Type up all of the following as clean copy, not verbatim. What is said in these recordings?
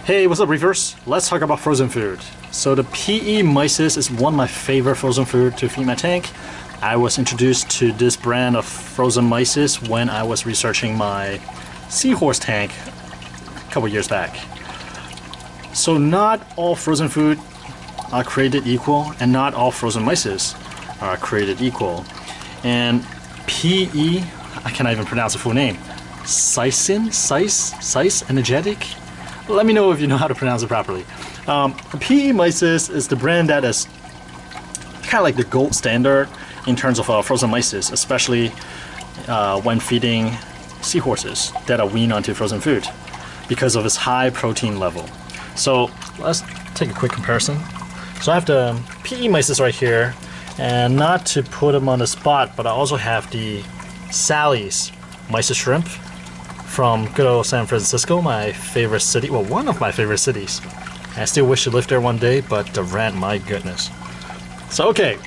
Hey, what's up, Reefers? Let's talk about frozen food. So the PE Mysis is one of my favorite frozen food to feed my tank. I was introduced to this brand of frozen Mysis when I was researching my seahorse tank a couple years back. So not all frozen food are created equal, and not all frozen Mysis are created equal. And PE, I cannot even pronounce the full name. Sice energetic? Let me know if you know how to pronounce it properly. PE Mysis is the brand that is kind of like the gold standard in terms of frozen Mysis, especially when feeding seahorses that are weaned onto frozen food because of its high protein level. So let's take a quick comparison. So I have the PE Mysis right here, and not to put them on the spot, but I also have the Sally's Mysis shrimp from good old San Francisco, my favorite city, well, one of my favorite cities. I still wish to live there one day, but the rent, my goodness. So okay,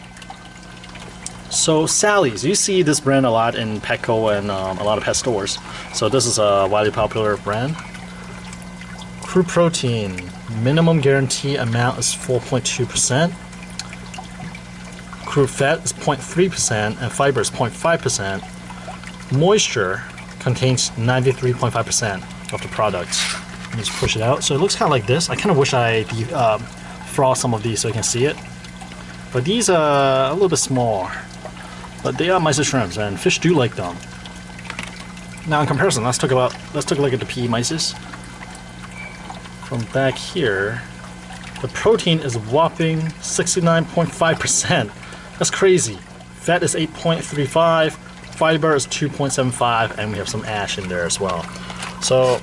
so Sally's, you see this brand a lot in Petco and a lot of pet stores. So this is a widely popular brand. Crude protein, minimum guarantee amount is 4.2%. Crude fat is 0.3% and fiber is 0.5%. Moisture contains 93.5% of the product. Let me just push it out. So it looks kind of like this. I kind of wish I frost some of these so you can see it. But these are a little bit small. But they are Mysis shrimps, and fish do like them. Now in comparison, let's take a look at the PE Mysis. From back here, the protein is a whopping 69.5%. That's crazy. Fat is 8.35. Fiber is 2.75, and we have some ash in there as well. So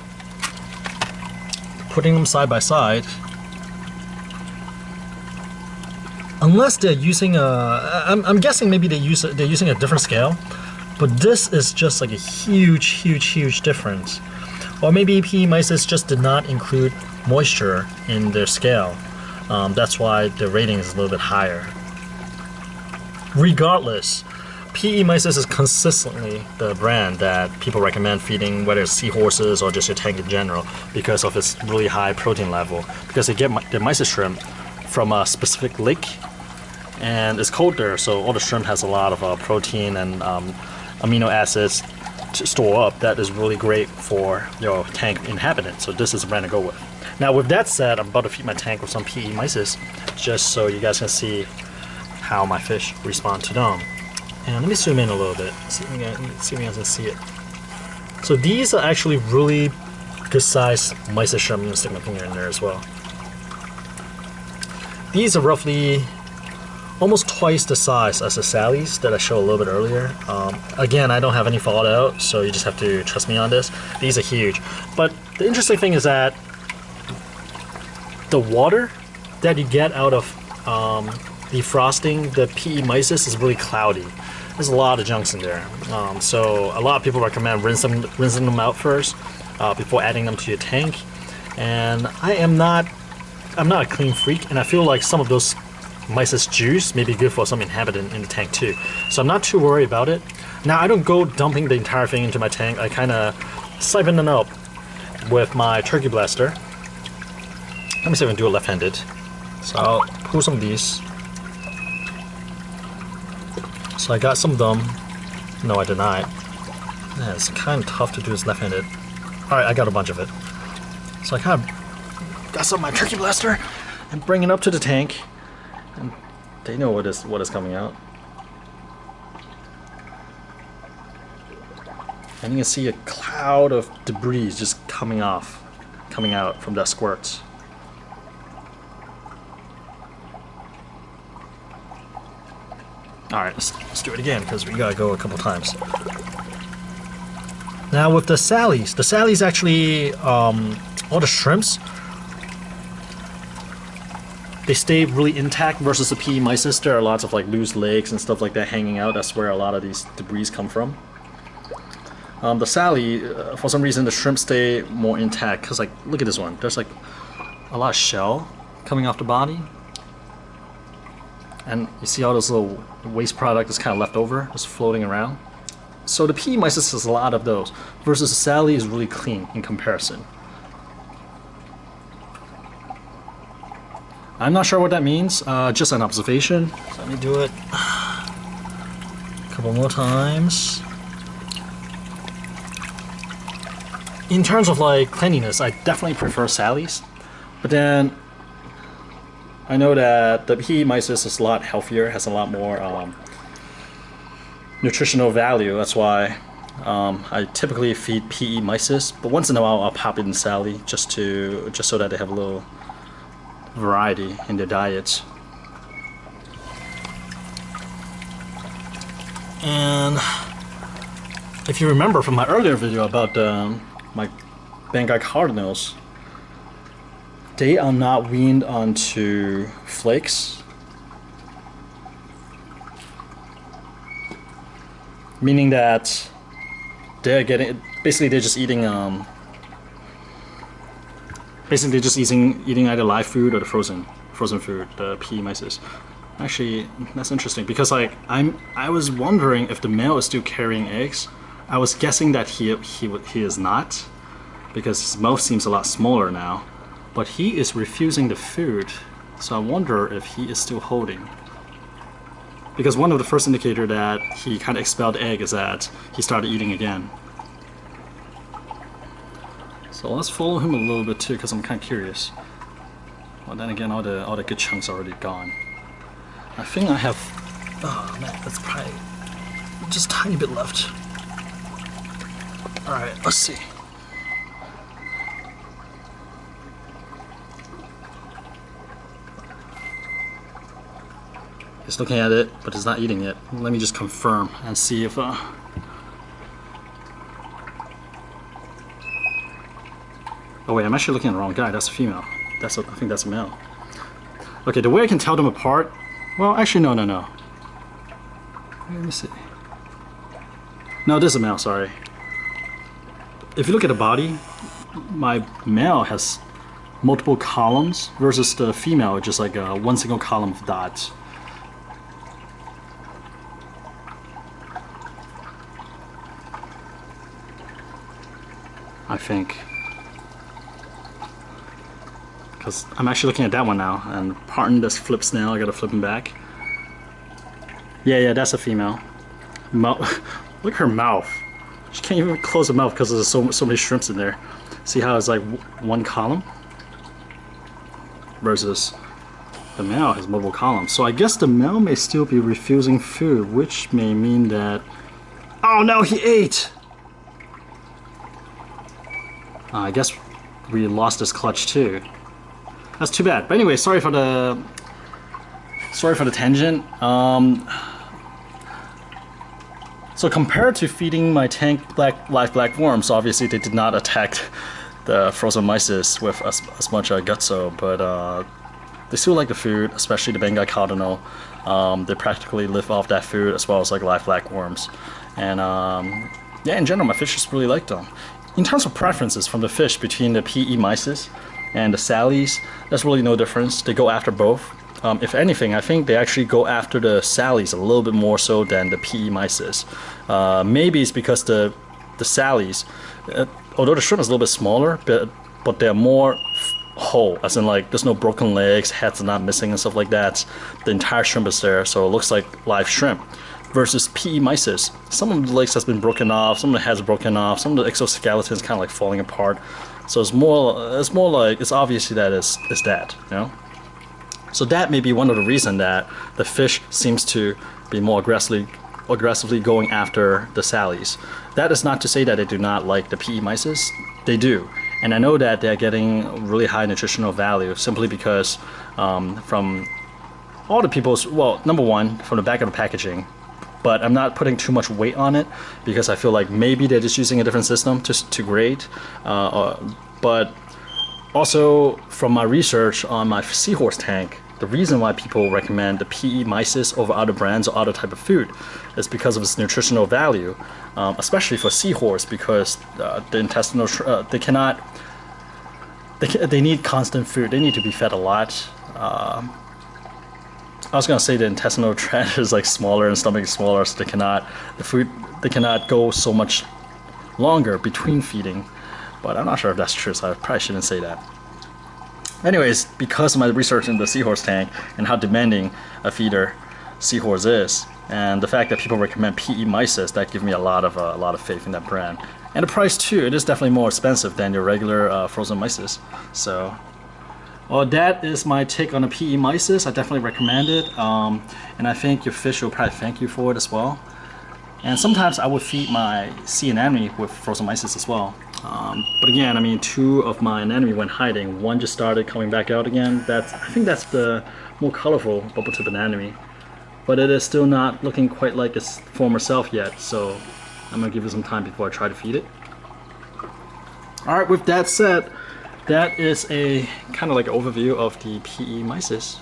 putting them side by side, unless they're using I'm guessing maybe they're using a different scale, but this is just like a huge difference. Or maybe PE Mysis just did not include moisture in their scale. That's why the rating is a little bit higher. Regardless, PE Mysis is consistently the brand that people recommend feeding, whether it's seahorses or just your tank in general, because of its really high protein level. Because they get the Mysis shrimp from a specific lake, and it's cold there, so all the shrimp has a lot of protein and amino acids to store up that is really great for your tank inhabitant. So this is the brand to go with. Now with that said, I'm about to feed my tank with some PE Mysis, just so you guys can see how my fish respond to them. And let me zoom in a little bit, see if you guys can see it. So these are actually really good sized Mysis shrimp. I'm going to stick my finger in there as well. These are roughly almost twice the size as the Sally's that I showed a little bit earlier. Again, I don't have any fallout, so you just have to trust me on this. These are huge. But the interesting thing is that the water that you get out of defrosting the PE Mysis is really cloudy. There's a lot of junks in there. So a lot of people recommend rinsing them out first before adding them to your tank. And I'm not a clean freak, and I feel like some of those Mysis juice may be good for some inhabitant in the tank too. So I'm not too worried about it. Now I don't go dumping the entire thing into my tank. I kind of siphon them out with my turkey blaster. Let me see if I can do it left-handed. So I'll pull some of these. So I got some of them. No, I did not. Yeah, it's kind of tough to do this left-handed. Alright, I got a bunch of it. So I kind of got some of my turkey blaster and bring it up to the tank. And they know what is coming out. And you can see a cloud of debris just coming out from that squirt. Alright, let's do it again, because we gotta go a couple times. Now with the Sally's actually, all the shrimps, they stay really intact versus the PE Mysis. There are lots of like loose legs and stuff like that hanging out. That's where a lot of these debris come from. The Sally, for some reason the shrimp stay more intact, because like, look at this one. There's like a lot of shell coming off the body. And you see all those little waste product is kind of left over, just floating around. So the PE Mysis has a lot of those, versus the Sally is really clean in comparison. I'm not sure what that means, just an observation. So let me do it a couple more times. In terms of like cleanliness, I definitely prefer Sally's, but then I know that the PE Mysis is a lot healthier, has a lot more nutritional value. That's why I typically feed PE Mysis, but once in a while I'll pop in Sally just so that they have a little variety in their diets. And if you remember from my earlier video about my Bangaii Cardinals, they are not weaned onto flakes, meaning that they're getting basically they're just eating eating either live food or the frozen food, the PE Mysis. Actually, that's interesting because like I was wondering if the male is still carrying eggs. I was guessing that he is not, because his mouth seems a lot smaller now, but he is refusing the food. So I wonder if he is still holding. Because one of the first indicator that he kind of expelled the egg is that he started eating again. So let's follow him a little bit too, because I'm kind of curious. Well, then again, all the good chunks are already gone. I think I have. Oh man, that's probably just a tiny bit left. All right, let's see. He's looking at it, but he's not eating it. Let me just confirm and see if. Oh wait, I'm actually looking at the wrong guy. That's a female. I think that's a male. Okay, the way I can tell them apart. Well, actually, no. Let me see. No, this is a male. Sorry. If you look at the body, my male has multiple columns versus the female, just like one single column of dots. I think. Because I'm actually looking at that one now, and pardon this flip snail, I gotta flip him back. Yeah, that's a female. Look at her mouth. She can't even close her mouth because there's so many shrimps in there. See how it's like one column? Versus the male has multiple columns. So I guess the male may still be refusing food, which may mean that... Oh no, he ate! I guess we lost this clutch too. That's too bad. But anyway, sorry for the tangent. So compared to feeding my tank live black worms, obviously they did not attack the frozen Mysis with as much gutso, but they still like the food, especially the Bangaii Cardinal. They practically live off that food as well as like live black worms. And yeah, in general, my fish just really like them. In terms of preferences from the fish between the PE Mysis and the Sallies, there's really no difference. They go after both. If anything, I think they actually go after the Sallies a little bit more so than the PE Mysis. Maybe it's because the Sallies, although the shrimp is a little bit smaller, but they're more whole, as in like there's no broken legs, heads are not missing and stuff like that. The entire shrimp is there, so it looks like live shrimp. Versus PE Mysis, some of the legs has been broken off, some of the heads broken off, some of the exoskeletons kind of like falling apart. So it's more like it's obvious that it's that, you know. So that may be one of the reasons that the fish seems to be more aggressively going after the Sallies. That is not to say that they do not like the PE Mysis. They do. And I know that they're getting really high nutritional value simply because from all the people's, well, number one, from the back of the packaging, but I'm not putting too much weight on it because I feel like maybe they're just using a different system to grade. But also from my research on my seahorse tank, the reason why people recommend the PE Mysis over other brands or other type of food is because of its nutritional value, especially for seahorse, because the intestinal they need constant food. They need to be fed a lot. I was gonna say the intestinal tract is like smaller and stomach is smaller, so they cannot go so much longer between feeding. But I'm not sure if that's true, so I probably shouldn't say that. Anyways, because of my research in the seahorse tank and how demanding a feeder seahorse is, and the fact that people recommend PE Mysis, that gives me a lot of faith in that brand. And the price too, it is definitely more expensive than your regular frozen Mysis. So, well, that is my take on the PE Mysis. I definitely recommend it, and I think your fish will probably thank you for it as well. And sometimes I would feed my sea anemone with frozen Mysis as well. But again, I mean, 2 of my anemone went hiding. 1 just started coming back out again. I think that's the more colorful bubble tip anemone. But it is still not looking quite like its former self yet, so I'm gonna give it some time before I try to feed it. Alright, with that said, that is a kind of like an overview of the PE Mysis.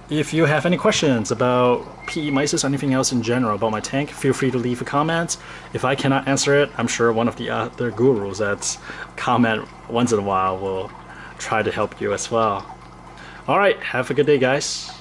If you have any questions about PE Mysis or anything else in general about my tank, feel free to leave a comment. If I cannot answer it, I'm sure one of the other gurus that comment once in a while will try to help you as well. Alright, have a good day, guys.